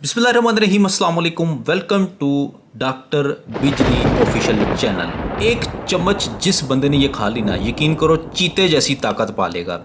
बिस्मिल्लाहिर्रहमानिर्रहीम, अस्सलाम वालेकुम। वेलकम टू डॉक्टर बिजली ऑफिशियल चैनल। एक चम्मच जिस बंदे ने ये खा ली ना, यकीन करो चीते जैसी ताकत पा लेगा।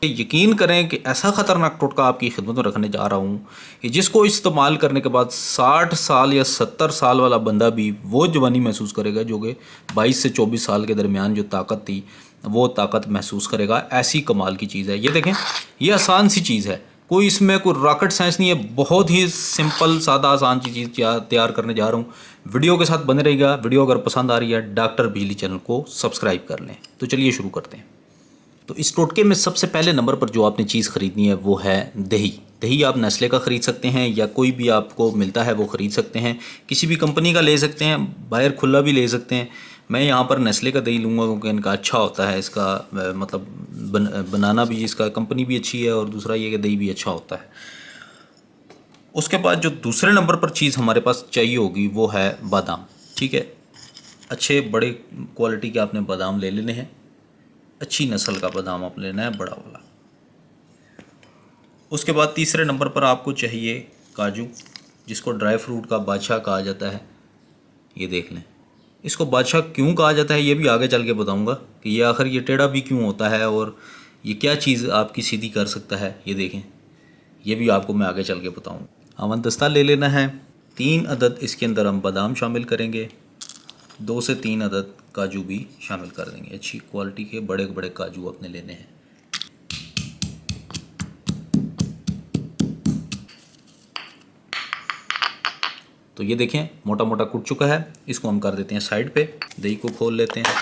यकीन करें कि ऐसा ख़तरनाक टोटका आपकी खिदमत में रखने जा रहा हूँ कि जिसको इस्तेमाल करने के बाद 60 साल या 70 साल वाला बंदा भी वो जवानी महसूस करेगा, जो कि 22 से 24 साल के दरमियान जो ताकत थी वो ताकत महसूस करेगा। ऐसी कमाल की चीज़ है ये। देखें, ये आसान सी चीज़ है, कोई इसमें कोई रॉकेट साइंस नहीं है। बहुत ही सिंपल सादा आसान सी चीज़ तैयार करने जा रहा हूँ। वीडियो के साथ बने रहिएगा। वीडियो अगर पसंद आ रही है, डॉक्टर बिजली चैनल को सब्सक्राइब कर लें। तो चलिए शुरू करते हैं। तो इस टोटके में सबसे पहले नंबर पर जो आपने चीज़ ख़रीदनी है वो है दही। दही आप नेस्ले का ख़रीद सकते हैं या कोई भी आपको मिलता है वो ख़रीद सकते हैं। किसी भी कंपनी का ले सकते हैं, बाहर खुला भी ले सकते हैं। मैं यहाँ पर नेस्ले का दही लूँगा क्योंकि इनका अच्छा होता है। इसका मतलब बनाना भी, इसका कंपनी भी अच्छी है और दूसरा ये कि दही भी अच्छा होता है। उसके बाद जो दूसरे नंबर पर चीज़ हमारे पास चाहिए होगी वो है बादाम। ठीक है, अच्छे बड़े क्वालिटी के आपने बादाम ले लेने हैं। अच्छी नस्ल का बादाम आप लेना है, बड़ा वाला। उसके बाद तीसरे नंबर पर आपको चाहिए काजू, जिसको ड्राई फ्रूट का बादशाह कहा जाता है। ये देख लें, इसको बादशाह क्यों कहा जाता है ये भी आगे चल के बताऊंगा कि ये आखिर ये टेढ़ा भी क्यों होता है और ये क्या चीज़ आपकी सीधी कर सकता है। ये देखें, ये भी आपको मैं आगे चल के बताऊँगा। अवन दस्ता ले लेना है। 3 अदद इसके अंदर हम बादाम शामिल करेंगे। 2 से 3 अदद काजू भी शामिल कर देंगे। अच्छी क्वालिटी के बड़े बड़े काजू अपने लेने हैं। तो ये देखें, मोटा मोटा कुट चुका है। इसको हम कर देते हैं साइड पे। दही को खोल लेते हैं।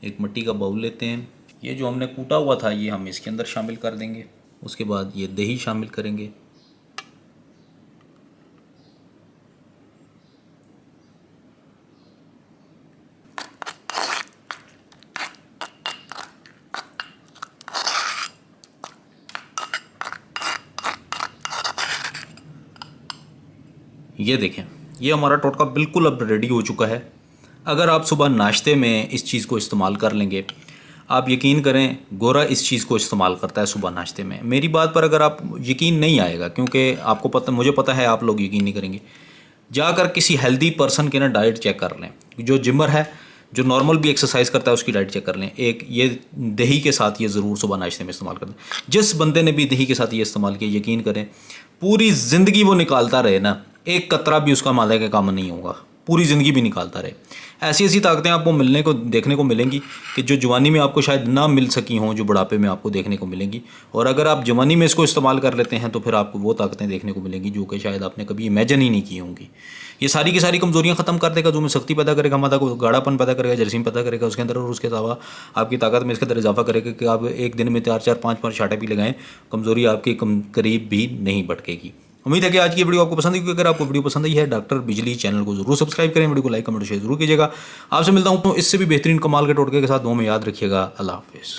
एक मिट्टी का बाउल लेते हैं। ये जो हमने कूटा हुआ था ये हम इसके अंदर शामिल कर देंगे। उसके बाद ये दही शामिल करेंगे। ये देखें, ये हमारा टोटका बिल्कुल अब रेडी हो चुका है। अगर आप सुबह नाश्ते में इस चीज़ को इस्तेमाल कर लेंगे, आप यकीन करें गोरा इस चीज़ को इस्तेमाल करता है सुबह नाश्ते में। मेरी बात पर अगर आप यकीन नहीं आएगा, क्योंकि आपको पता, मुझे पता है आप लोग यकीन नहीं करेंगे। जाकर किसी हेल्दी पर्सन की ना डाइट चेक कर लें, जो जिमर है, जो नॉर्मल भी एक्सरसाइज करता है, उसकी डाइट चेक कर लें। एक ये दही के साथ ये ज़रूर सुबह नाश्ते में इस्तेमाल कर दें। जिस बंदे ने भी दही के साथ ये इस्तेमाल किया, यकीन करें पूरी ज़िंदगी वो निकालता रहे ना, एक कतरा भी उसका मादा का काम नहीं होगा, पूरी ज़िंदगी भी निकालता रहे। ऐसी ऐसी ताकतें आपको मिलने को देखने को मिलेंगी कि जो जवानी में आपको शायद ना मिल सकी हों, जो बुढ़ापे में आपको देखने को मिलेंगी। और अगर आप जवानी में इसको इस्तेमाल कर लेते हैं तो फिर आपको वो ताकतें देखने को मिलेंगी जो कि शायद आपने कभी इमेजिन ही नहीं की होंगी। ये सारी की सारी कमजोरियां ख़त्म कर देगा, जो में शक्ति पैदा करेगा, मादा को गाढ़ापन पैदा करेगा, जर्सीम पैदा करेगा उसके अंदर। और उसके अलावा आपकी ताकत में इसके अंदर इजाफा करेगा कि आप एक दिन में 4-4, 5-5 शाटे भी लगाएं, कमजोरी आपके करीब भी नहीं भटकेगी। उम्मीद है कि आज की वीडियो आपको पसंद आई। अगर आपको वीडियो पसंद आई है, डॉक्टर बिजली चैनल को जरूर सब्सक्राइब करें, वीडियो को लाइक कमेंट शेयर जरूर कीजिएगा। आपसे मिलता हूं तो इससे भी बेहतरीन कमाल के टोटके के साथ। दुआ में याद रखिएगा। अल्लाह हाफिज़।